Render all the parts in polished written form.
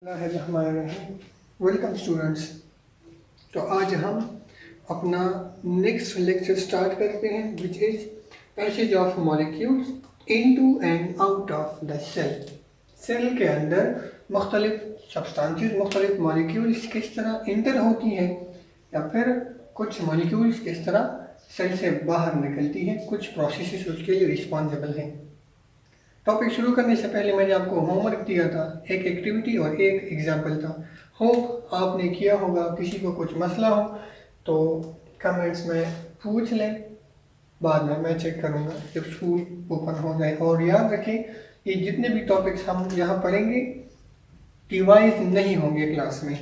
Welcome students. तो आज हम अपना नेक्स्ट लेक्चर स्टार्ट करते हैं which is passage of molecules into and out of the cell. Cell के अंदर मुख्तलिफ सब्सटेंसेस मुख्तलिफ मॉलिक्यूल्स किस तरह इंटर होती हैं या फिर कुछ मॉलिक्यूल्स किस तरह सेल से बाहर निकलती हैं, कुछ प्रोसेसेस उसके लिए रिस्पॉन्सिबल हैं। टॉपिक शुरू करने से पहले मैंने आपको होमवर्क दिया था, एक एक्टिविटी और एक एग्जाम्पल था। होप आपने किया होगा। किसी को कुछ मसला हो तो कमेंट्स में पूछ लें, बाद में मैं चेक करूँगा जब स्कूल ओपन हो जाए। और याद रखें ये जितने भी टॉपिक्स हम यहाँ पढ़ेंगे रिवाइज नहीं होंगे क्लास में।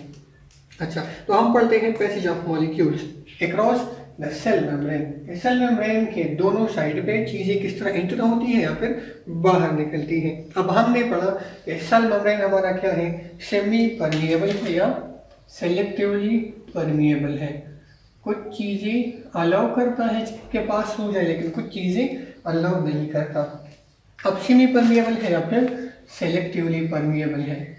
अच्छा, तो हम पढ़ते हैं passage of molecules across the cell membrane. Cell membrane के दोनों साइड पे चीज़ें किस तरह इंटर होती हैं या फिर बाहर निकलती हैं। अब हमने पढ़ा कि सेल मेम्ब्रेन हमारा क्या है, सेमी परमिएबल है या सेलेक्टिवली परमिएबल है। कुछ चीज़ें अलाउ करता है के पास हो जाए, लेकिन कुछ चीज़ें अलाउ नहीं करता। अब सेमी परमिएबल है या फिर सेलेक्टिवली परमिएबल है,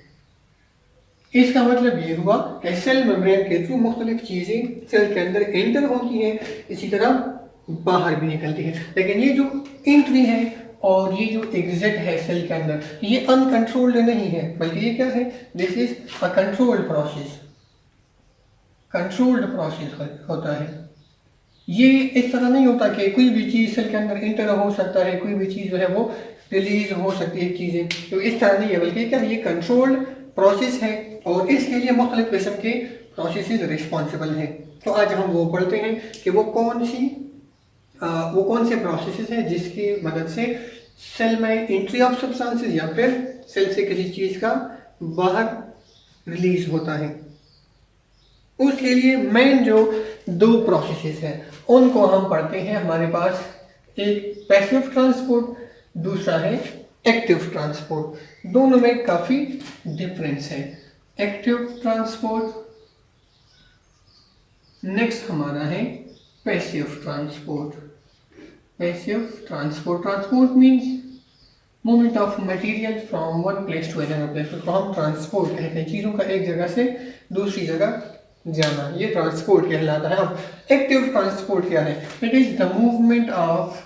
इसका मतलब ये हुआ कि सेल मेम्ब्रेन के थ्रू मुख्तलिफ चीज़ें सेल के अंदर एंटर होती हैं, इसी तरह बाहर भी निकलती है। लेकिन ये जो एंट्री है और ये जो एग्जिट है सेल के अंदर, ये अनकंट्रोल्ड नहीं है, बल्कि ये क्या है, this is a controlled process. Controlled process होता है। ये इस तरह नहीं होता कि कोई भी चीज़ सेल के अंदर एंटर हो सकता है, कोई भी चीज़ जो है वो रिलीज हो सकती है चीज़ें, तो इस तरह नहीं है, बल्कि क्या है, ये कंट्रोल्ड प्रोसेस है और इसके लिए मुख्तलिफ किस्म के प्रोसेसेस रिस्पॉन्सिबल हैं। तो आज हम वो पढ़ते हैं कि वो कौन से प्रोसेसेस हैं जिसकी मदद से सेल में एंट्री ऑफ सब्सटेंसेस या फिर सेल से किसी चीज़ का बाहर रिलीज होता है। उसके लिए मेन जो दो प्रोसेसेस हैं उनको हम पढ़ते हैं। हमारे पास एक पैसिव ट्रांसपोर्ट, दूसरा है एक्टिव ट्रांसपोर्ट। दोनों में काफ़ी डिफरेंस है। एक्टिव ट्रांसपोर्ट, नेक्स्ट हमारा है passive transport. Passive transport, transport means movement of material from one place to another place, उसको हम ट्रांसपोर्ट कहते हैं। चीज़ों का एक जगह से दूसरी जगह जाना, ये ट्रांसपोर्ट कहलाता है। अब एक्टिव ट्रांसपोर्ट क्या है, it is the movement of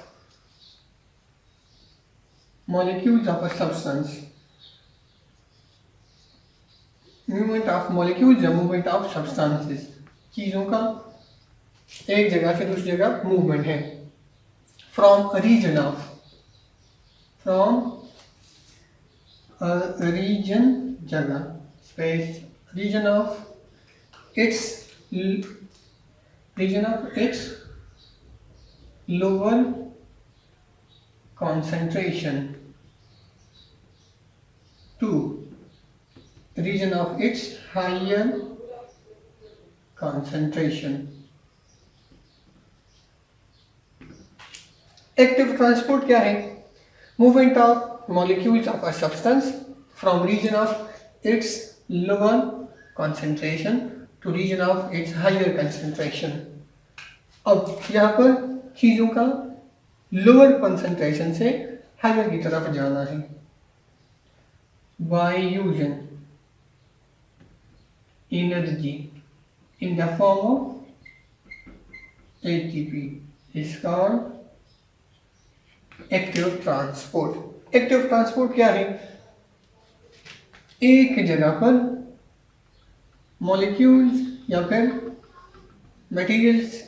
molecules of a substance, movement of molecules या movement of substances, चीज़ों का एक जगह से दूसरी जगह मूवमेंट है। from a region जगह, space, region of its lower concentration to region of its higher concentration. Active transport क्या है, movement of molecules of a substance from region of its lower concentration to region of its higher concentration. अब यहाँ पर चीज़ों का lower concentration से higher की तरफ जाना है by using energy in the form of ATP, is called active transport. Active transport क्या है, एक जगह पर मॉलिक्यूल्स या फिर मटेरियल्स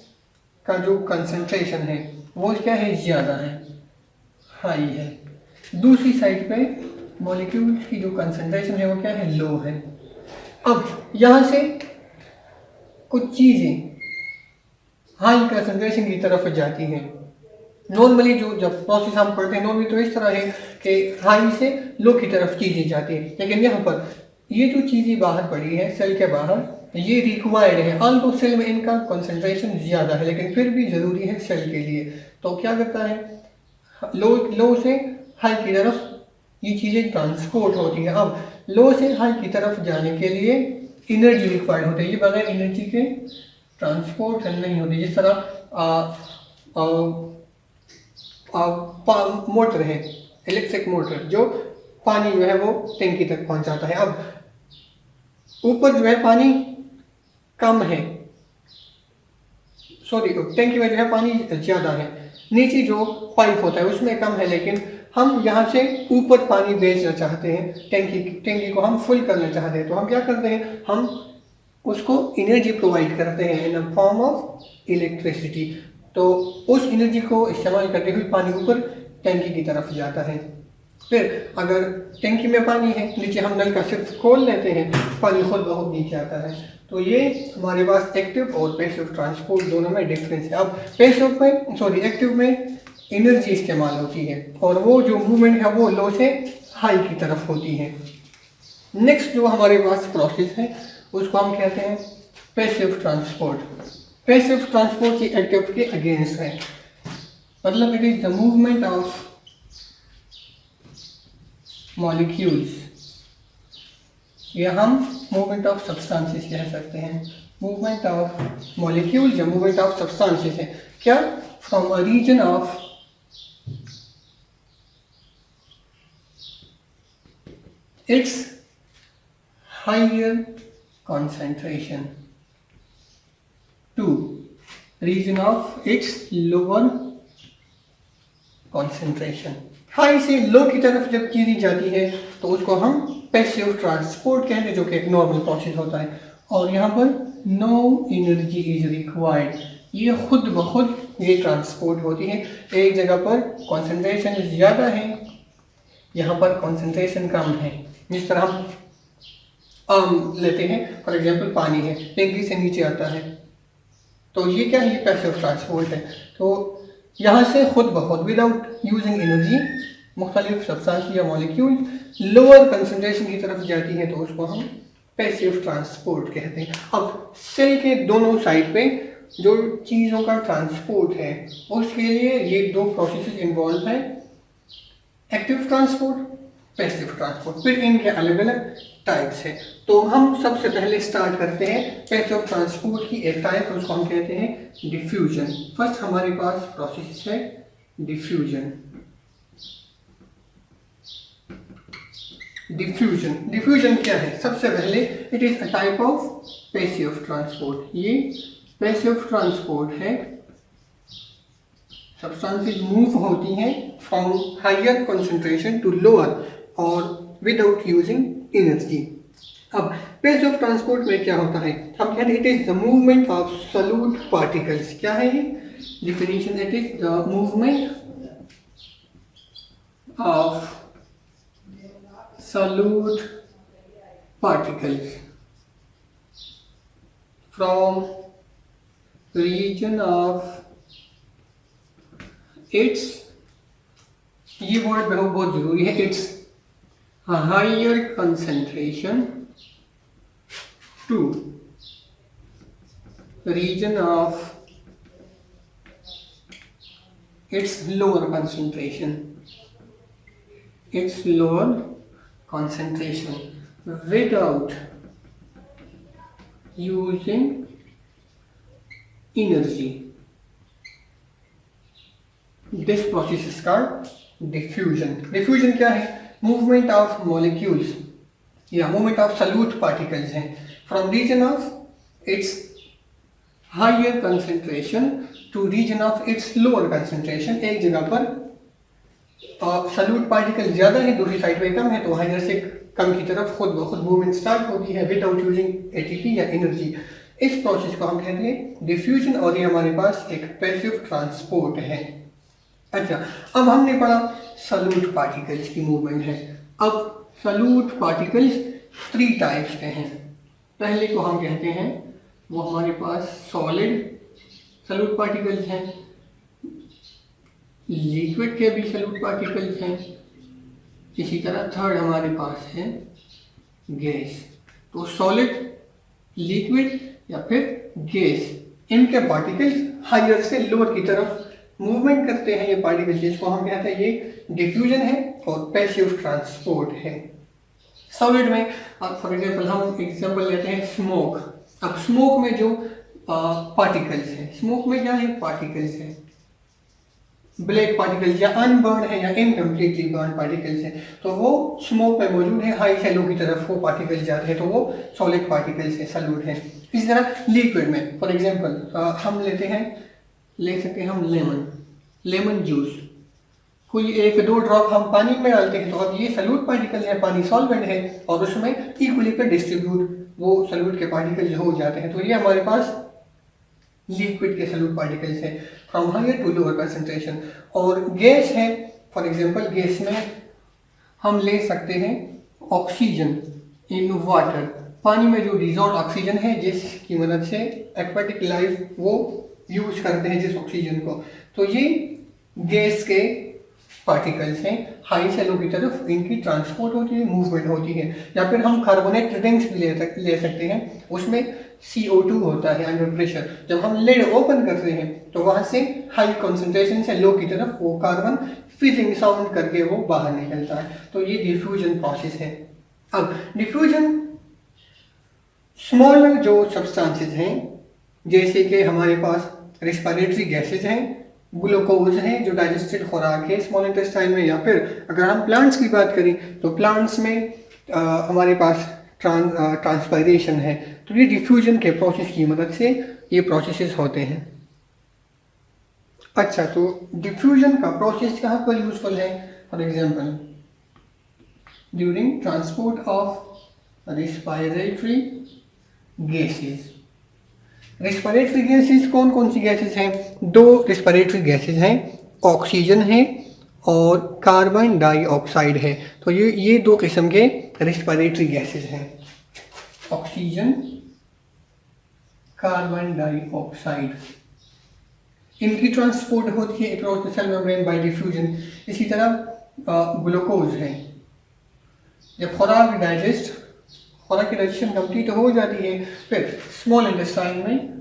का जो कंसंट्रेशन है वो क्या है, ज़्यादा है, हाई है। दूसरी साइड पे मॉलिक्यूल्स की जो कंसंट्रेशन है वो क्या है, लो है। अब यहाँ से कुछ चीज़ें हाई कंसंट्रेशन की तरफ जाती हैं। नॉर्मली जब प्रोसेस हम पढ़ते हैं नॉर्मली तो इस तरह है कि हाई से लो की तरफ चीज़ें जाती हैं, लेकिन यहाँ पर ये जो चीज़ें बाहर पड़ी है सेल के बाहर, ये रिक्वायर्ड है। ऑल्दो सेल में इनका कंसंट्रेशन ज़्यादा है, लेकिन फिर भी ज़रूरी है सेल के लिए। तो क्या करता है, लो से हाई की तरफ ये चीज़ें ट्रांसपोर्ट होती हैं। अब लो से हाई की तरफ जाने के लिए एनर्जी रिक्वायर्ड होती है, ये बगैर एनर्जी के ट्रांसपोर्ट नहीं होती। जिस तरह मोटर है, इलेक्ट्रिक मोटर, जो पानी जो है वो टैंकी तक पहुंचाता है। अब ऊपर जो है पानी कम है, सॉरी टैंकी में जो है पानी ज़्यादा है, नीचे जो पाइप होता है उसमें कम है, लेकिन हम यहाँ से ऊपर पानी भेजना चाहते हैं, टैंकी को हम फुल करना चाहते हैं, तो हम क्या करते हैं, हम उसको एनर्जी प्रोवाइड करते हैं in the form of electricity. तो उस एनर्जी को इस्तेमाल करते हुए पानी ऊपर टैंकी की तरफ जाता है। फिर अगर टैंकी में पानी है, नीचे हम नल का सिर्फ खोल लेते हैं, पानी खुद बहुत नीचे आता है। तो ये हमारे पास एक्टिव और पैसिव ट्रांसपोर्ट दोनों में डिफरेंस है। अब एक्टिव में एनर्जी इस्तेमाल होती है और वो जो मूवमेंट है वो लो से हाई की तरफ होती है। नेक्स्ट जो हमारे पास प्रोसेस है उसको हम कहते हैं पैसिव ट्रांसपोर्ट। पैसिव ट्रांसपोर्ट की एक्टिव के अगेंस्ट है, मतलब it is the movement of molecules, या हम मूवमेंट ऑफ सब्सटेंसेस कह सकते हैं। मूवमेंट ऑफ मॉलिक्यूल्स या मूवमेंट ऑफ सब्सटेंसेस है क्या, from a region of its higher concentration to region of its lower concentration। High से लो की तरफ जब चीज़ जाती है तो उसको हम पैसिव ट्रांसपोर्ट कहते हैं, जो कि एक नॉर्मल प्रोसेस होता है। और यहाँ पर नो एनर्जी इज रिक्वायर्ड, ये खुद ब खुद ये ट्रांसपोर्ट होती है। एक जगह पर कॉन्सेंट्रेशन ज़्यादा है, यहाँ पर कॉन्सेंट्रेशन कम है। जिस तरह हम लेते हैं फॉर एग्जांपल पानी है, टैंकी से नीचे आता है, तो ये क्या है, ये पैसिव ट्रांसपोर्ट है। तो यहाँ से खुद ब खुद विदाउट यूजिंग एनर्जी मुख्तलिफ सब्सटेंस या मॉलिक्यूल लोअर कंसंट्रेशन की तरफ जाती है, तो उसको हम पैसिव ट्रांसपोर्ट कहते हैं। अब सेल के दोनों साइड पे जो चीज़ों का ट्रांसपोर्ट है उसके लिए ये दो प्रोसेस इन्वॉल्व है, एक्टिव ट्रांसपोर्ट, पैसिव ट्रांसपोर्ट। फिर इनके अलग अलग टाइप्स हैं। तो हम सबसे पहले स्टार्ट करते हैं पैसिव ट्रांसपोर्ट की एक टाइप, उसको हम कहते हैं डिफ्यूजन। फर्स्ट हमारे पास प्रोसेस है डिफ्यूजन। डिफ्यूजन क्या है, सबसे पहले it is a type of passive transport. ये पैसिव ट्रांसपोर्ट है, सब्सटेंसेस मूव होती हैं from higher concentration to lower और विदाउट यूजिंग एनर्जी। अब पैसिव ट्रांसपोर्ट में क्या होता है, हम कहते हैं it is the movement of solid particles. क्या है ये definition, it is the movement of solute particles from region of its, ये वर्ड बहुत जरूरी है, its higher concentration to region of its lower concentration, its lower concentration without using energy. This process is called diffusion. Diffusion क्या है, movement of molecules या movement of solute particles है from region of its higher concentration to region of its lower concentration। एक जगह पर solute particle ज़्यादा है, दूसरी साइड पे कम है, तो हायर से कम की तरफ खुद ब खुद मूवमेंट स्टार्ट होती है विदाउट यूजिंग एटीपी या एनर्जी। इस प्रोसेस को हम कहते हैं डिफ्यूजन, और ये हमारे पास एक पैसिव ट्रांसपोर्ट है। अच्छा, अब हमने पढ़ा सॉल्यूट पार्टिकल्स की मूवमेंट है। अब सॉल्यूट पार्टिकल्स 3 टाइप्स के हैं। पहले को हम कहते हैं वो हमारे पास सॉलिड सॉल्यूट पार्टिकल्स हैं, लिक्विड के भी सॉल्यूट पार्टिकल्स हैं, इसी तरह थर्ड हमारे पास है गैस। तो सॉलिड, लिक्विड या फिर गैस, इनके पार्टिकल्स हायर से लोअर की तरफ मूवमेंट करते हैं। ये पार्टिकल्स जिसको हम कहते हैं ये डिफ्यूजन है और पैसिव ट्रांसपोर्ट है। सॉलिड में अब फॉर एग्जांपल हम एग्जांपल लेते हैं स्मोक। अब स्मोक में जो पार्टिकल्स हैं, स्मोक में क्या है, पार्टिकल्स हैं, ब्लैक पार्टिकल्स या अनबर्न है या इनकम्प्लीटली बर्न पार्टिकल्स हैं, तो वो स्मोक में मौजूद है, हाई शैलो की तरफ वो पार्टिकल्स जाते हैं, तो वो सॉलिड पार्टिकल्स है, सॉल्यूट है। इसी तरह लिक्विड में फॉर एग्जांपल हम ले सकते हैं हम लेमन जूस, कोई 1-2 ड्रॉप हम पानी में डालते हैं, तो अब ये सॉल्यूट पार्टिकल है, पानी सॉल्वेंट है, और उसमें इक्वली पे डिस्ट्रीब्यूट वो सॉल्यूट के पार्टिकल्स हो जाते हैं, तो ये हमारे पास लिक्विड के सॉल्यूट पार्टिकल्स है from higher to lower concentration. और गैस है, फॉर एग्जांपल गैस में हम ले सकते हैं ऑक्सीजन इन वाटर, पानी में जो डिजॉल्व ऑक्सीजन है जिसकी मदद से एक्वाटिक लाइफ वो यूज करते हैं जिस ऑक्सीजन को, तो ये गैस के पार्टिकल्स हैं, हाई शैलो की तरफ इनकी ट्रांसपोर्ट होती है, मूवमेंट होती है। या फिर हम कार्बोनेट ड्रिंक्स भी ले सकते हैं, उसमें CO2 होता है अंडर प्रेशर, जब हम लिड ओपन करते हैं तो वहां से हाई कॉन्सेंट्रेशन से लो की तरफ वो कार्बन फिजिंग साउंड करके वो बाहर निकलता है, तो ये डिफ्यूजन प्रोसेस है। अब डिफ्यूजन स्मॉलर जो सब्सटेंसेस हैं, जैसे कि हमारे पास रेस्पिरेटरी गैसेज हैं, ग्लूकोज है जो डाइजेस्टेड खुराक है स्मॉल इंटेस्टाइन में, या फिर अगर हम प्लांट्स की बात करें तो प्लांट्स में हमारे पास ट्रांसपायरेशन है, तो ये डिफ्यूजन के प्रोसेस की मदद से ये प्रोसेसेस होते हैं। अच्छा, तो डिफ्यूजन का प्रोसेस कहाँ पर यूजफुल है? For example during transport of respiratory gases. Respiratory gases कौन कौन सी गैसेस हैं? 2 रेस्पिरेटरी गैसेस हैं, ऑक्सीजन है और कार्बन डाइऑक्साइड है, तो ये 2 किस्म के रेस्पिरेटरी गैसेस हैं, ऑक्सीजन, कार्बन डाइऑक्साइड। इनकी ट्रांसपोर्ट होती है across the cell membrane by diffusion. इसी तरह ग्लूकोज है, जब खुराक की डाइजेशन कंप्लीट हो जाती है, फिर स्मॉल इंटेस्टाइन में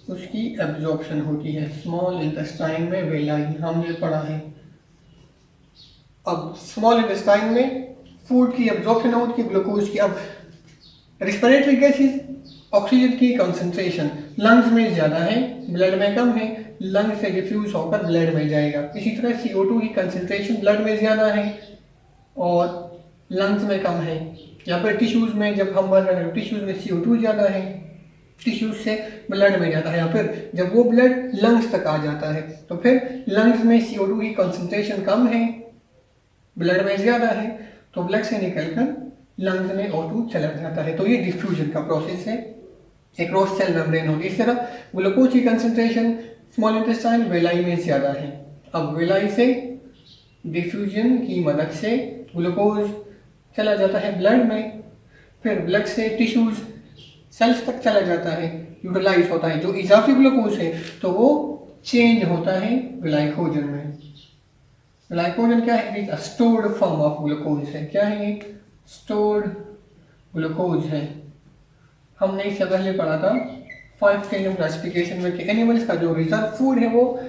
उसकी एब्जॉर्प्शन होती है, स्मॉल इंटेस्टाइन में वेलाई हमने पढ़ा है। अब स्मॉल इंटेस्टाइन में फूड की एब्जॉर्प्शन होती है, ग्लूकोज की। अब रेस्पिरेटरी गैसेस, ऑक्सीजन की कंसंट्रेशन लंग्स में ज़्यादा है, ब्लड में कम है, लंग से डिफ्यूज होकर ब्लड में जाएगा। इसी तरह CO2 की कंसंट्रेशन ब्लड में ज़्यादा है और लंग्स में कम है। या फिर टिश्यूज़ में जब हम बात करें, टिश्यूज़ में CO2 ज़्यादा है, टिश्यूज से ब्लड में जाता है, या फिर जब वो ब्लड लंग्स तक आ जाता है तो फिर लंग्स में CO2 की कंसंट्रेशन कम है, ब्लड में ज़्यादा है, तो ब्लड से निकलकर लंग्स में O2 चला जाता है, तो ये डिफ्यूजन का प्रोसेस है, अक्रॉस सेल मेम्ब्रेन होगी। इस तरह ग्लूकोज की कंसंट्रेशन स्मॉल इंटेस्टाइन वेलाई में ज़्यादा है। अब वेलाई से डिफ्यूजन की मदद से ग्लूकोज चला जाता है ब्लड में, फिर ब्लड से टिश्यूज सेल्स तक चला जाता है, यूटिलाइज होता है। जो इजाफी ग्लूकोज है तो वो चेंज होता है ग्लाइकोजन में। ग्लाइकोजन क्या है? It stored form of glucose है। क्या है? एक स्टोर्ड ग्लूकोज है। हमने इससे पहले पढ़ा था 5 kingdom क्लासिफिकेशन में कि एनिमल्स का जो रिजर्व फूड है वो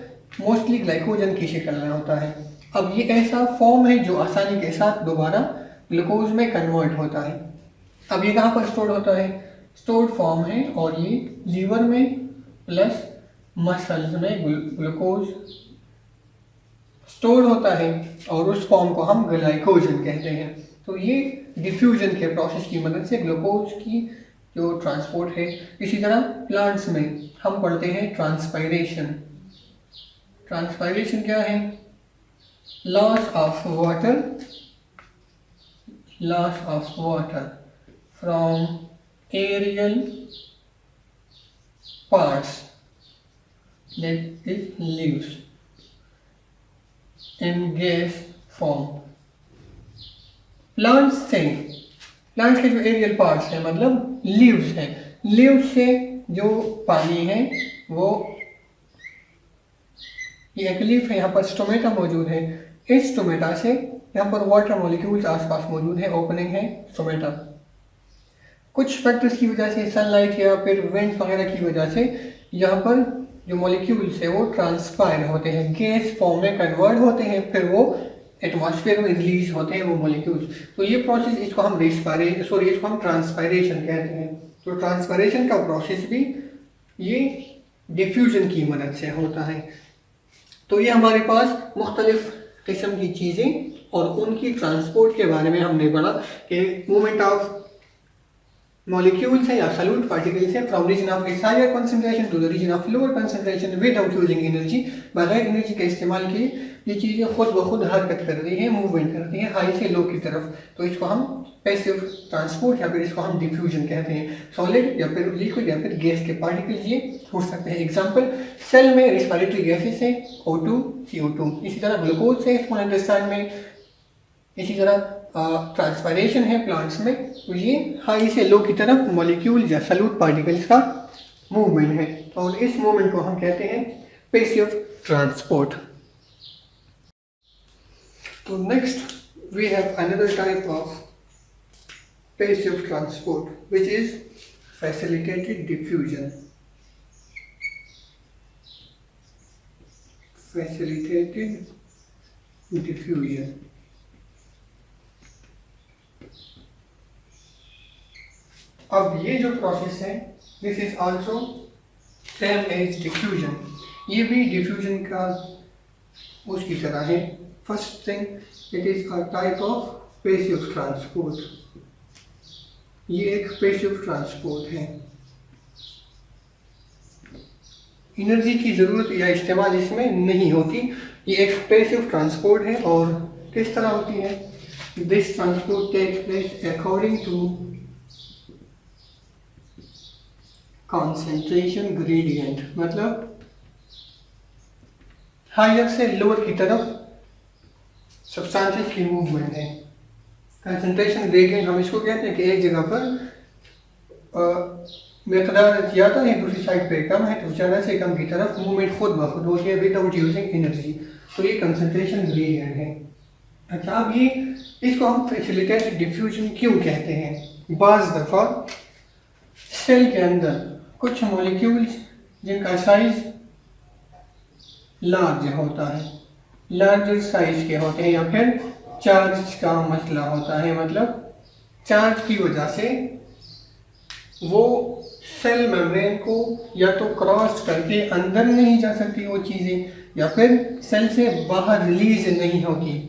मोस्टली ग्लाइकोजन की शक्ल में होता है। अब ये ऐसा फॉर्म है जो आसानी के साथ दोबारा ग्लूकोज में कन्वर्ट होता है। अब ये कहाँ पर स्टोर्ड होता है? स्टोर्ड फॉर्म है, और ये लीवर में प्लस मसल्स में ग्लूकोज स्टोर्ड होता है, और उस फॉर्म को हम ग्लाइकोजन कहते हैं। तो ये डिफ्यूजन के प्रोसेस की मदद से ग्लूकोज की जो ट्रांसपोर्ट है। इसी तरह प्लांट्स में हम पढ़ते हैं ट्रांसपायरेशन। ट्रांसपायरेशन क्या है? Loss of water from aerial parts that is leaves in gas form। Plants के जो एरियल पार्ट्स हैं मतलब लीव्स हैं, लीव्स से जो पानी है वो ये एक लीफ है, यहाँ पर स्टोमेटा मौजूद है। इस स्टोमेटा से यहाँ पर वाटर मॉलिक्यूल्स आसपास मौजूद है, ओपनिंग है स्टोमेटा। कुछ फैक्टर्स की वजह से, सनलाइट या फिर विंड वगैरह की वजह से यहाँ पर जो मॉलिक्यूल्स है वो ट्रांसपायर होते हैं, गैस फॉर्म में कन्वर्ट होते हैं, फिर वो एटमॉस्फेयर में रिलीज होते हैं वो मॉलिक्यूल्स। तो ये प्रोसेस, इसको हम ट्रांसपायरेशन कहते हैं। तो ट्रांसपायरेशन का प्रोसेस भी ये डिफ्यूजन की मदद से होता है। तो ये हमारे पास मुख्तलिफ किस्म की चीज़ें और उनकी ट्रांसपोर्ट के बारे में हमने पढ़ा कि मूवमेंट ऑफ मॉलिक्यूल्स है या सॉल्यूट पार्टिकल्स है from region of its higher concentration to the region of lower concentration without using energy, बगैर एनर्जी के इस्तेमाल किए ये चीज़ें खुद ब खुद हरकत कर रही हैं, मूवमेंट करती हैं हाई से लो की तरफ। तो इसको हम पैसिव ट्रांसपोर्ट या फिर इसको हम डिफ्यूजन कहते हैं। सॉलिड या फिर लिक्विड या फिर गैस के पार्टिकल्स ये हो सकते हैं। एग्जांपल, सेल में रेस्पिरेटरी गैसेस है O2, CO2। इसी तरह ग्लूकोज है स्मॉल इंटेस्टाइन में, इसी तरह ट्रांसपायरेशन है प्लांट्स में। तो ये हाई से लो की तरफ मॉलिक्यूल या सॉल्यूट पार्टिकल्स का मूवमेंट है और इस मूवमेंट को हम कहते हैं पैसिव ट्रांसपोर्ट। तो next we have another type of passive transport which is facilitated diffusion. Facilitated diffusion अब ये जो प्रोसेस है this is also same as diffusion. ये भी डिफ्यूजन का उसकी तरह है। First thing, it is a type of passive transport. ये एक पैसिव ट्रांसपोर्ट है। एनर्जी की ज़रूरत या इस्तेमाल इसमें नहीं होती। ये एक पैसिव ट्रांसपोर्ट है और किस तरह होती है? This transport takes place according to concentration gradient, मतलब हायर से लोअर की तरफ सब्सटेंसेस की मूवमेंट है। कंसंट्रेशन ग्रेडियंट हम इसको कहते हैं कि एक जगह पर मिकदार ज़्यादा है, दूसरी साइड पे कम है, तो ज़्यादा से कम की तरफ मूवमेंट खुद ब खुद होती है विदाउट यूजिंग एनर्जी। तो ये कंसंट्रेशन ग्रेडियंट है। अच्छा, अब ये इसको हम फैसिलिटेटेड डिफ्यूजन क्यों कहते हैं? बाज़ दफ़ा सेल के अंदर कुछ मॉलिक्यूल्स जिनका साइज लार्ज होता है, लार्जर साइज के होते हैं, या फिर चार्ज का मसला होता है, मतलब चार्ज की वजह से वो सेल मेम्ब्रेन को या तो क्रॉस करके अंदर नहीं जा सकती वो चीज़ें, या फिर सेल से बाहर रिलीज नहीं होती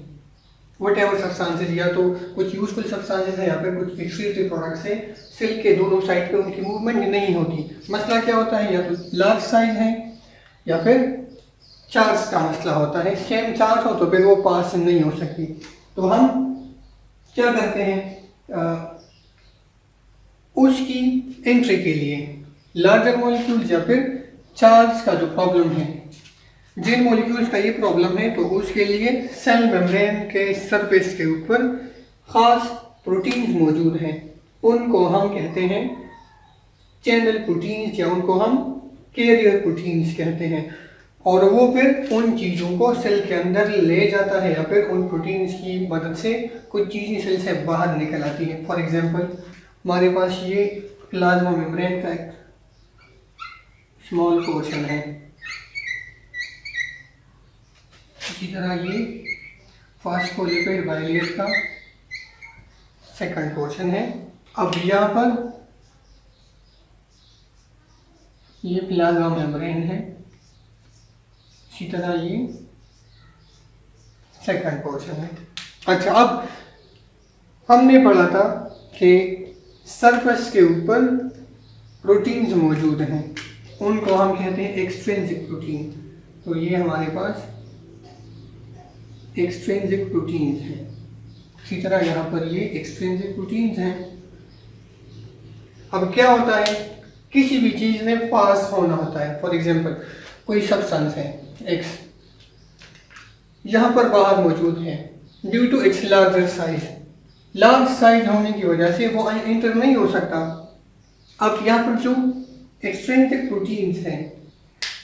वटेवर सब्सटेंसेस, या तो कुछ यूजफुल सब्सटेंसेस है या फिर कुछ एक्सक्रीटरी प्रोडक्ट्स है, सेल के दोनों साइड पे उनकी मूवमेंट नहीं होती। मसला क्या होता है? या तो लार्ज साइज है या फिर चार्ज का मसला होता है। सेम चार्ज हो तो फिर वो पास नहीं हो सकती। तो हम क्या करते हैं? उसकी एंट्री के लिए लार्जर मॉलिक्यूल्स या फिर चार्ज का जो प्रॉब्लम है, जिन मॉलिक्यूल्स का ये प्रॉब्लम है, तो उसके लिए सेल मेम्ब्रेन के सरफेस के ऊपर ख़ास प्रोटीन्स मौजूद हैं। उनको हम कहते हैं चैनल प्रोटीन्स या उनको हम कैरियर प्रोटीन्स कहते हैं। और वो फिर उन चीज़ों को सेल के अंदर ले जाता है या फिर उन प्रोटीन्स की मदद से कुछ चीज़ें सेल से बाहर निकल आती हैं। फॉर एग्जांपल, हमारे पास ये प्लाज्मा मेम्ब्रेन का एक स्मॉल पोर्शन है, इसी तरह ये फास्फोलिपिड बाइलेयर का सेकंड पोर्शन है। अब यहाँ पर ये प्लाज्मा मेम्ब्रेन है, इसी तरह ये सेकंड पोर्शन है। अच्छा, अब हमने पढ़ा था कि सरफेस के ऊपर प्रोटीन्स मौजूद हैं, उनको हम कहते हैं एक्सट्रिंसिक प्रोटीन। तो ये हमारे पास एक्सट्रिंसिक प्रोटीन्स हैं। इसी तरह यहाँ पर ये एक्सट्रिंसिक प्रोटीन्स हैं। अब क्या होता है? किसी भी चीज़ में पास होना होता है। फॉर एग्जांपल, कोई सब्सटेंस है एक्स, यहाँ पर बाहर मौजूद है, due to its larger size, large size होने की वजह से वो एंटर नहीं हो सकता। अब यहाँ पर जो एक्सट्रिंसिक प्रोटीन्स हैं,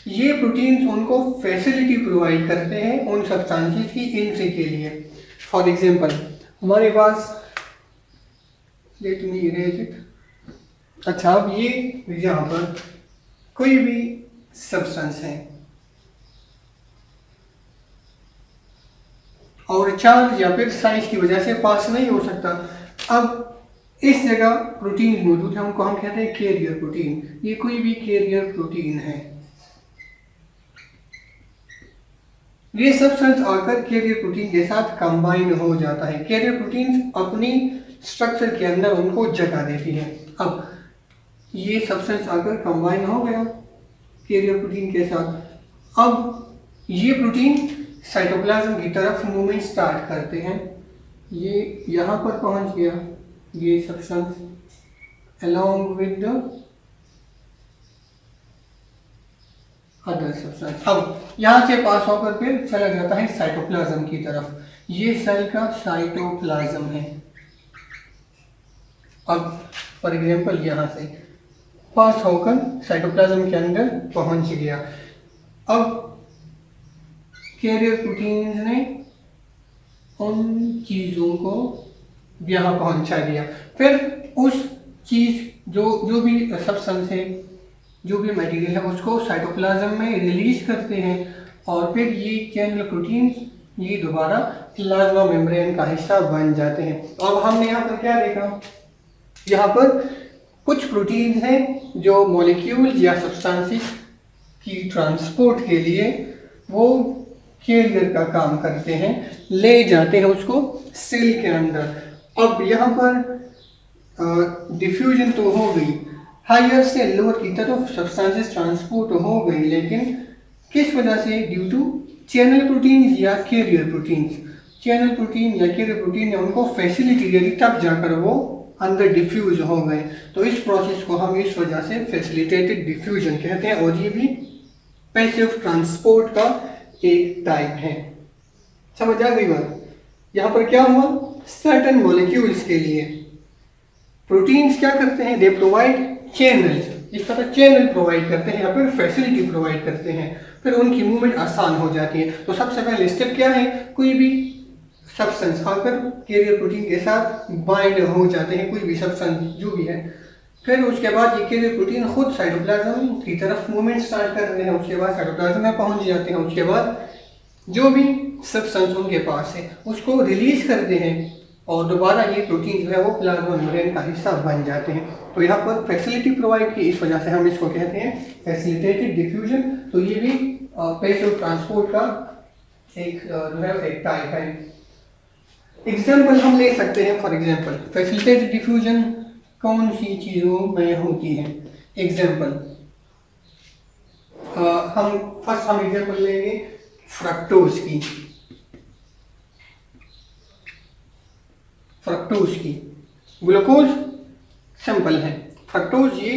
ये प्रोटीन्स उनको फैसिलिटी प्रोवाइड करते हैं उन सब्सटेंसेस की एंट्री के लिए। फॉर एग्जांपल, हमारे पास, लेट मी इरेज इट। अच्छा, अब ये यहाँ पर कोई भी सब्सटेंस है और चार्ज या फिर साइज की वजह से पास नहीं हो सकता। अब इस जगह प्रोटीन मौजूद है, उनको हम कहते हैं कैरियर प्रोटीन। ये कोई भी कैरियर प्रोटीन है। ये सब्सटेंस आकर कैरियर प्रोटीन के साथ कंबाइन हो जाता है। कैरियर प्रोटीन अपनी स्ट्रक्चर के अंदर उनको जगह देती है। अब ये सब्सटेंस आकर कंबाइन हो गया कैरियर प्रोटीन के साथ। अब ये प्रोटीन साइटोप्लाज्म की तरफ मूवमेंट स्टार्ट करते हैं। ये यहाँ पर पहुँच गया ये substance along with the other substance. अब यहाँ से पास होकर फिर चला जाता है साइटोप्लाज्म की तरफ। ये सेल का साइटोप्लाज्म है। अब फॉर एग्जांपल यहाँ से पास होकर साइटोप्लाज्म के अंदर पहुंच गया। अब कैरियर प्रोटीन्स ने उन चीज़ों को यहाँ पहुंचा दिया। फिर उस चीज़ जो भी सब्सटेंस है, जो भी मटेरियल है, उसको साइटोप्लाज्म में रिलीज करते हैं और फिर ये चैनल प्रोटीन्स ये दोबारा प्लाज्मा मेम्ब्रेन का हिस्सा बन जाते हैं। अब हमने यहाँ पर क्या देखा, यहाँ पर कुछ प्रोटीन्स हैं जो मॉलिक्यूल या सब्सटेंसेस की ट्रांसपोर्ट के लिए वो कैरियर का काम करते हैं, ले जाते हैं उसको सेल के अंदर। अब यहाँ पर डिफ्यूजन तो हो गई, हायर से लोअर की तरफ सब्सटेंसेस ट्रांसपोर्ट हो गई, लेकिन किस वजह से? ड्यू टू चैनल प्रोटीन्स या कैरियर प्रोटीन्स। चैनल प्रोटीन या कैरियर प्रोटीन ने उनको फैसिलिटी दे दी, तब जाकर वो अंदर डिफ्यूज हो गए। तो इस प्रोसेस को हम इस वजह से फैसिलिटेटेड डिफ्यूजन कहते हैं और ये भी पैसिव ट्रांसपोर्ट का एक टाइप है। समझ आ गई बात? यहाँ पर क्या हुआ, सर्टेन मॉलिक्यूल्स के लिए प्रोटीन्स क्या करते हैं, दे प्रोवाइड चैनल्स, इस तरह चैनल प्रोवाइड करते हैं या फिर फैसिलिटी प्रोवाइड करते हैं, फिर उनकी मूवमेंट आसान हो जाती है। तो सबसे पहले स्टेप क्या है, कोई भी सब्सटेंस आकर कैरियर प्रोटीन के साथ बाइंड हो जाते हैं, कोई भी सब्सटेंस जो भी है। फिर उसके बाद ये कैरियर प्रोटीन खुद साइटोप्लाज्म की तरफ मूवमेंट स्टार्ट कर रहे हैं, उसके बाद साइटोप्लाज्म में पहुंच जाते हैं। उसके बाद जो भी सब्सटेंस उनके पास है उसको रिलीज करते हैं और दोबारा ये प्रोटीन जो है वो प्लाज्मा मेम्ब्रेन का हिस्सा बन जाते हैं। तो यहाँ पर फैसिलिटी प्रोवाइड की, इस वजह से हम इसको कहते हैं फैसिलिटेटेड डिफ्यूजन। तो ये भी पैसिव ट्रांसपोर्ट का एक जो है एक टाइप है। एग्जाम्पल हम ले सकते हैं, फॉर एग्जाम्पल फैसिलिटेटेड डिफ्यूजन कौन सी चीज़ों में होती है। एग्जाम्पल हम एग्जाम्पल लेंगे फ्रक्टोज की। फ्रक्टोज की ग्लूकोज सिंपल है, फ्रक्टोज ये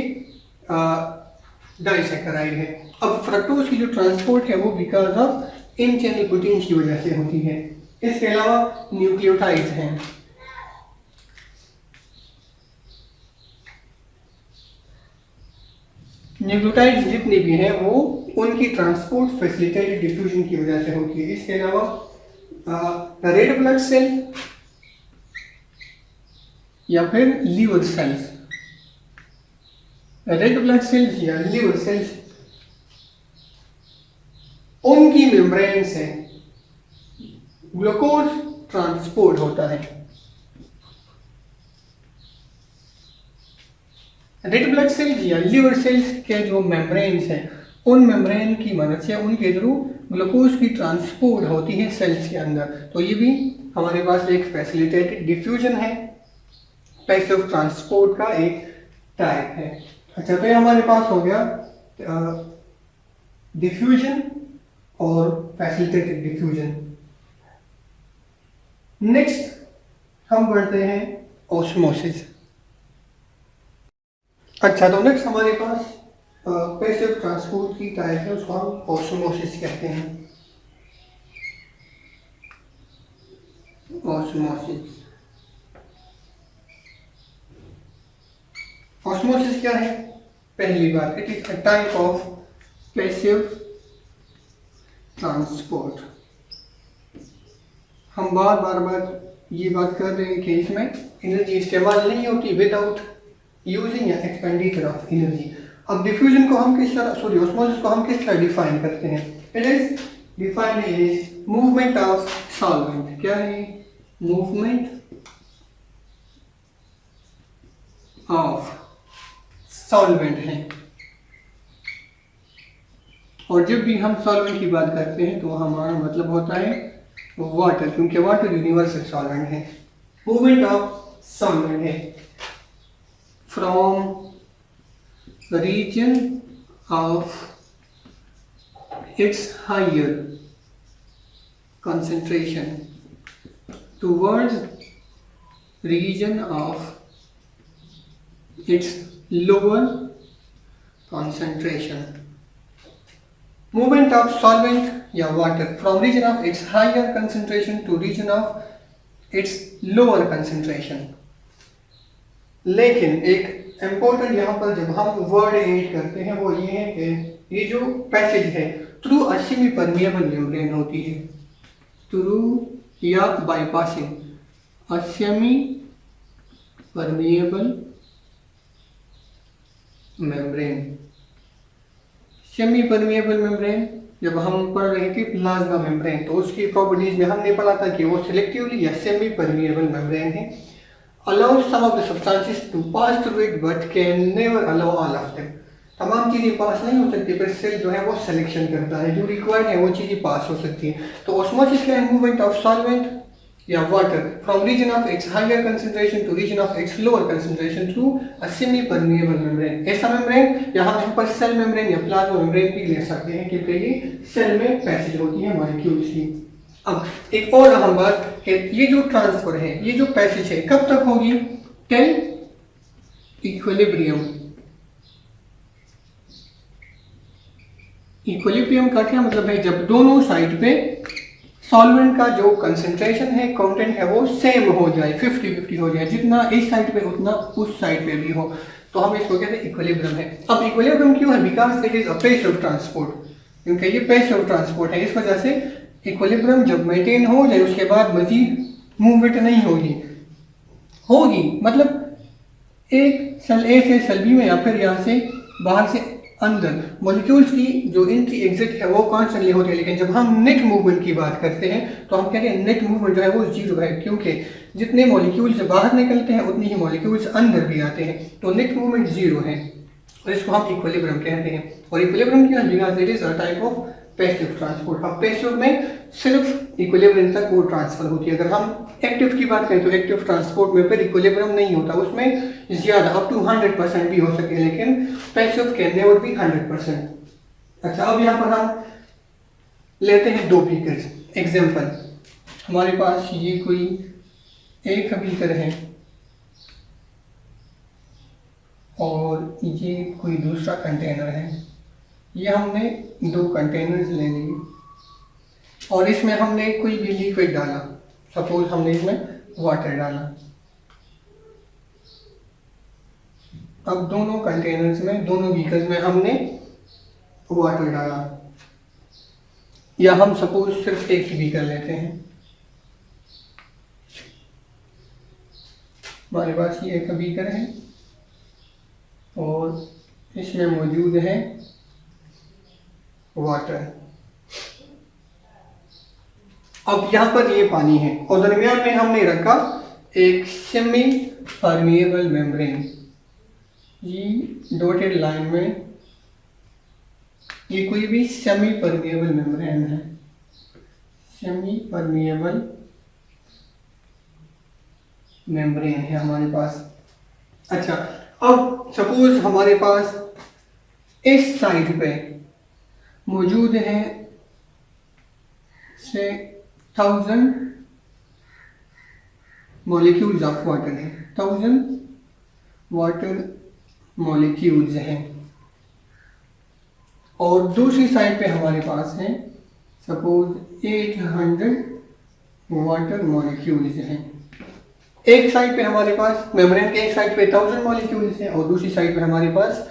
डाइसैकेराइड है। अब फ्रक्टोज की जो ट्रांसपोर्ट है वो because of in channel proteins की वजह से होती है। इसके अलावा न्यूक्लियोटाइड्स हैं, न्यूक्लियोटाइड्स जितने भी हैं वो उनकी ट्रांसपोर्ट फैसिलिटेटेड डिफ्यूजन की वजह से होती है। इसके अलावा रेड ब्लड सेल या फिर liver cells, red blood cells या लीवर सेल्स, उनकी मेम्ब्रेन से ग्लूकोज ट्रांसपोर्ट होता है। रेड ब्लड सेल्स या लीवर सेल्स के जो मेम्ब्रेन्स हैं, उन मेम्ब्रेन की मदद से उनके थ्रू ग्लूकोज की ट्रांसपोर्ट होती है सेल्स के अंदर। तो ये भी हमारे पास एक फैसिलिटेटेड डिफ्यूजन है, पैसिव ट्रांसपोर्ट का एक टाइप है। अच्छा, तो ये हमारे पास हो गया डिफ्यूजन और फैसिलिटेटेड डिफ्यूजन। नेक्स्ट हम बढ़ते हैं ऑस्मोसिस। अच्छा, तो नेक्स्ट हमारे पास पैसिव ट्रांसपोर्ट की टाइप है, उसको हम ऑस्मोसिस कहते हैं। ऑस्मोसिस, ऑस्मोसिस क्या है? पहली बात, it is a type of passive transport. हम बार बार ये बात कर रहे हैं कि इसमें एनर्जी इस्तेमाल नहीं होती विदाउट यूजिंग या एक्सपेंडिचर ऑफ एनर्जी। अब डिफ्यूजन को हम किस तरह, सॉरी ऑस्मोसिस को हम किस तरह डिफाइन करते हैं? It is defined as movement of solvent. क्या है? मूवमेंट ऑफ सॉल्वेंट है। और जब भी हम सॉल्वेंट की बात करते हैं तो हमारा मतलब होता है वाटर, क्योंकि वाटर यूनिवर्सल सॉल्वेंट है। मूवमेंट ऑफ सॉल्वेंट है from the region of its higher concentration towards region of its lower concentration. Movement of solvent या water from region of its higher concentration to region of its lower concentration. लेकिन एक important यहाँ पर जब हम word add करते हैं वो ये है कि ये जो पैसेज है through a semi permeable membrane होती है, थ्रू या बाईपासिंग अ semi permeable membrane. Semi permeable membrane जब हम पढ़ रहे थे प्लाज्मा मेम्ब्रेन तो उसकी प्रॉपर्टीज में हमने पढ़ा था कि वो सिलेक्टिवली या सेमी परमिएबल मेम्ब्रेन है, allows some of the substances to pass through it but can never allow all of them। तमाम चीज़ें पास नहीं हो सकती, पर सेल जो है वो सिलेक्शन करता है, जो रिक्वायर्ड है वो चीज़ें पास हो सकती है। तो ऑस्मोसिस का है मूवमेंट ऑफ सॉल्वेंट या water from region of its higher concentration to region of its lower concentration through a semi permeable membrane. ऐसा मेम्ब्रेन या हम यहाँ पर सेल मेम्ब्रेन या प्लाज्मा मेम्ब्रेन भी ले सकते हैं क्योंकि ये सेल में पैसेज होती है मॉलिक्यूल्स की। अब एक और अहम बात है, ये जो ट्रांसफर है, ये जो पैसेज है कब तक होगी? Till equilibrium. इक्विलिब्रियम का क्या मतलब है? जब दोनों साइड पे सॉल्वेंट का जो कंसंट्रेशन है, कंटेंट है, वो सेम हो जाए, 50-50 हो जाए, जितना इस साइड पे उतना उस साइड पे भी हो, तो हम इसको कहते हैं इक्विलिब्रियम है। अब इक्विलिब्रियम क्यों है? Because it is a passive transport, क्योंकि ये पैसिव ट्रांसपोर्ट है, इस वजह से इक्विलिब्रियम जब मेंटेन हो जाए उसके बाद मजीद मूवमेंट नहीं होगी मतलब एक सेल ए से सेल बी में या फिर यहाँ से बाहर से अंदर मॉलिक्यूल्स की जो एंट्री एग्जिट है वो कॉन्स्टेंटली होती है, लेकिन जब हम नेट मूवमेंट की बात करते हैं तो हम कहते हैं नेट मूवमेंट जो है वो जीरो है, क्योंकि जितने मॉलिक्यूल्स बाहर निकलते हैं उतनी ही मॉलिक्यूल्स अंदर भी आते हैं, तो नेट मूवमेंट जीरो है और इसको हम इक्विलिब्रियम कहते हैं। और इक्विलिब्रियम क्या है? Because it is a type of passive transport. अब पैसिव में सिर्फ इक्विलिब्रियम तक वो ट्रांसफर होती है। अगर हम एक्टिव की बात करें तो एक्टिव ट्रांसपोर्ट में फिर इक्विलिब्रियम नहीं होता, उसमें ज्यादा अप टू 100% भी हो सके, लेकिन पैसिव कैन नेवर बी 100%। अच्छा, अब यहाँ पर हम लेते हैं दो बीकर्स। एग्जाम्पल, हमारे पास ये कोई एक बीकर है और ये कोई दूसरा कंटेनर है। ये हमने दो कंटेनर्स ले लिए और इसमें हमने कोई भी लिक्विड डाला, सपोज हमने इसमें वाटर डाला। अब दोनों कंटेनर्स में, दोनों बीकर्स में हमने वाटर डाला, या हम सपोज सिर्फ एक ही बीकर लेते हैं। हमारे पास ये एक बीकर है और इसमें मौजूद है वाटर। अब यहाँ पर ये पानी है और दरमियान में हमने रखा एक सेमी परमिएबल मेम्ब्रेन। ये डॉटेड लाइन में ये कोई भी सेमी परमिएबल मेम्ब्रेन है, सेमी परमिएबल मेम्ब्रेन है हमारे पास। अच्छा, अब सपोज हमारे पास इस साइड पे मौजूद है से 1000 मॉलिक्यूल्स ऑफ वाटर है, 1000 वाटर मॉलिक्यूल्स हैं, और दूसरी साइड पे हमारे पास है सपोज 800 वाटर मॉलिक्यूल्स हैं। एक साइड पे हमारे पास मेम्ब्रेन के एक साइड पे 1000 मॉलिक्यूल्स हैं और दूसरी साइड पे हमारे पास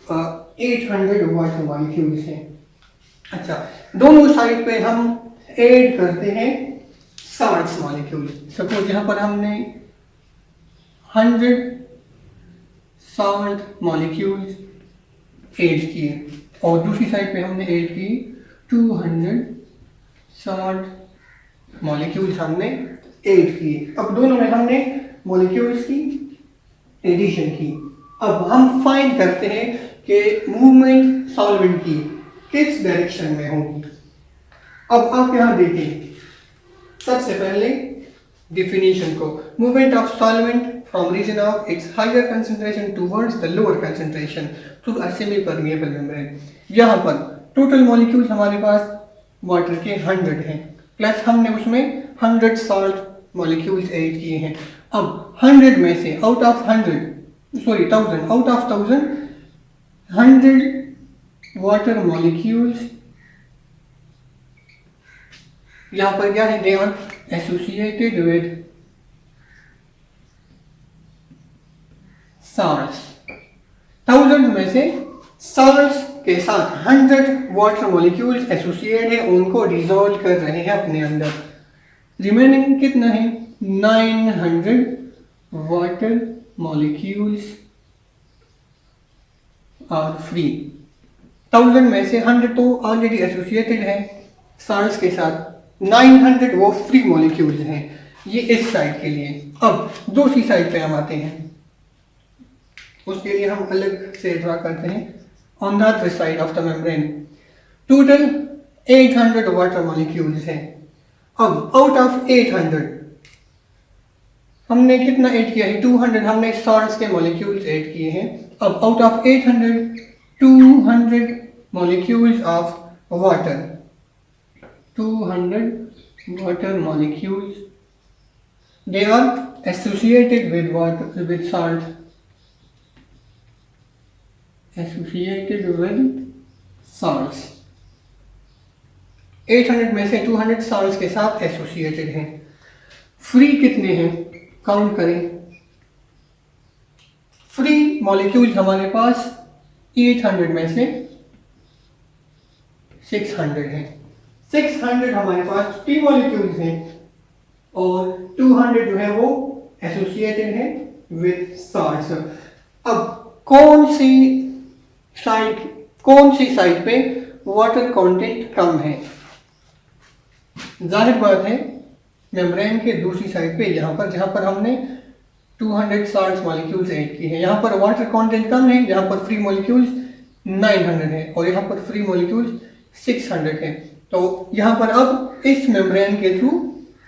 800 वाटर मॉलिक्यूल्स हैं। अच्छा, दोनों साइड पे हम ऐड करते हैं सॉल्ट्स मॉलिक्यूल। सपोज यहाँ पर हमने 100 सॉल्ट मॉलिक्यूल्स ऐड किए और दूसरी साइड पे हमने ऐड की 200 सॉल्ट मॉलिक्यूल्स हमने ऐड किए। अब दोनों में हमने मॉलिक्यूल्स की एडिशन की। अब हम फाइंड करते हैं कि मूवमेंट सॉल्वेंट की किस डायरेक्शन में होगी। अब आप यहाँ देखिए, सबसे पहले डिफिनीशन को, movement of solvent from region of its higher concentration towards the lower concentration through a semi permeable membrane. यहाँ पर टोटल मॉलिक्यूल्स हमारे पास वाटर के 100 हैं, प्लस हमने उसमें 100 सॉल्ट मॉलिक्यूल्स ऐड किए हैं। अब 100 में से आउट ऑफ 1000 100 वाटर मॉलिक्यूल्स यहाँ पर क्या है, they are associated with salts. 1000 में से सॉल्ट्स के साथ 100 वाटर मॉलिक्यूल्स एसोसिएट है, उनको डिसॉल्व कर रहे हैं अपने अंदर। रिमेनिंग कितना है, 900 वाटर मॉलिक्यूल्स आर फ्री। 1000 में से 100 तो ऑलरेडी एसोसिएटेड है सॉल्ट्स के साथ, 900 वो फ्री मॉलिक्यूल्स हैं। ये इस साइड के लिए। अब दूसरी साइड पे हम आते हैं, उसके लिए हम अलग से ड्रा करते हैं। On the other side of the membrane total 800 water molecules हैं। अब आउट ऑफ 800 हमने कितना ऐड किया है, 200 हमने सॉल्ट्स के मॉलिक्यूल्स ऐड किए हैं। अब out of 800 200 molecules of water, 200 water molecules, they are associated with water, with salt, associated with salts। 800 में से 200 salts के साथ एसोसिएटेड हैं। फ्री कितने हैं, काउंट करें। फ्री मॉलिक्यूल्स हमारे पास 800 में से 600 हैं। 600 हमारे पास फ्री मॉलिक्यूल्स हैं और 200 जो है वो एसोसिएटेड है विद सॉल्ट्स। अब कौन सी साइड पे वाटर कंटेंट कम है, जाहिर बात है मेम्ब्रेन के दूसरी साइड पे, जहां पर हमने 200 सॉल्ट्स मॉलिक्यूल्स ऐड की है, यहाँ पर वाटर कंटेंट कम है, जहां पर फ्री मॉलिक्यूल्स 900 है और यहाँ पर फ्री मॉलिक्यूल्स 600 है। तो यहाँ पर अब इस मेम्ब्रेन के थ्रू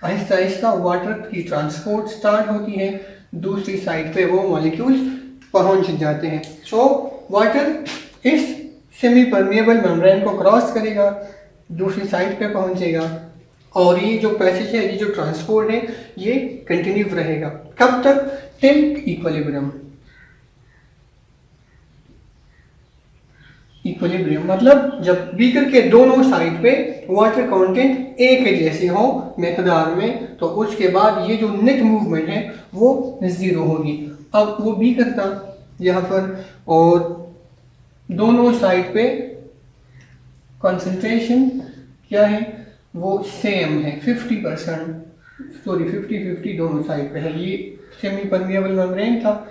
आहिस्ता आहिस्ता वाटर की ट्रांसपोर्ट स्टार्ट होती है, दूसरी साइड पे वो मॉलिक्यूल्स पहुंच जाते हैं। सो वाटर इस सेमी परमिएबल मेम्ब्रेन को क्रॉस करेगा, दूसरी साइड पे पहुंचेगा और ये जो पैसेज है, ये जो ट्रांसपोर्ट है, ये कंटिन्यू रहेगा। कब तक, टिल इक्विलिब्रियम। इक्विलिब्रियम मतलब जब बीकर के दोनों साइड पे वाटर कंटेंट एक जैसे हो मिकदार में, तो उसके बाद ये जो नेट मूवमेंट है वो 0 होगी। अब वो बीकर था यहाँ पर और दोनों साइड पे कंसंट्रेशन क्या है, वो सेम है, 50-50 दोनों साइड पे है। ये सेमी परमिएबल मेम्ब्रेन था,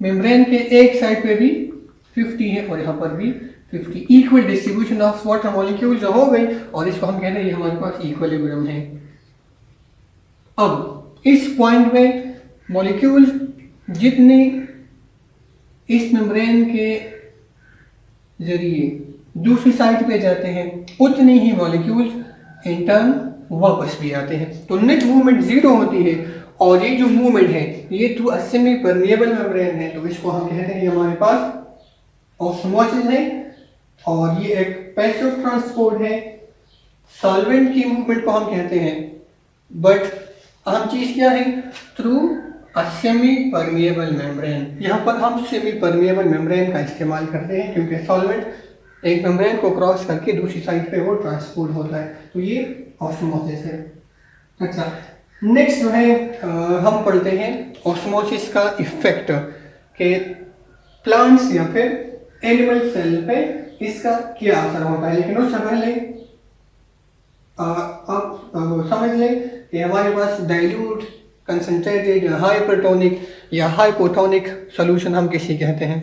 मेम्ब्रेन के एक साइड पे भी 50 है और यहाँ पर भी 50। Equal distribution of water molecules हो गई और इसको हम कहते हैं ये हमारे पास इक्विलिब्रियम है। अब इस पॉइंट में मॉलिक्यूल्स जितने इस मेम्ब्रेन के जरिए दूसरी साइड पे जाते हैं, उतनी ही मॉलिक्यूल्स इन टर्न वापस भी आते हैं। तो नेट मूवमेंट 0 होती है और ये जो मूवमेंट है ये थ्रू सेमी परमिएबल मेम्ब्रेन है, तो इसको हम कहते हैं हमारे पास ऑस्मोसिस है और ये एक पैसिव ट्रांसपोर्ट है। सॉल्वेंट की मूवमेंट को हम कहते हैं, बट अहम चीज क्या है, through a semi permeable membrane. यहाँ पर हम सेमी परमिएबल मेम्ब्रेन का इस्तेमाल करते हैं क्योंकि सॉल्वेंट एक मेम्ब्रेन को क्रॉस करके दूसरी साइड पे वो ट्रांसपोर्ट होता है, तो ये ऑस्मोसिस है। अच्छा, नेक्स्ट जो है हम पढ़ते हैं ऑस्मोसिस का इफेक्ट के प्लांट्स या फिर एनिमल सेल पे इसका क्या असर होता है। लेकिन उससे पहले आप समझ लें कि हमारे पास डाइल्यूट, कंसंट्रेटेड, हाइपरटोनिक या हाइपोटोनिक सॉल्यूशन हम किसी कहते हैं।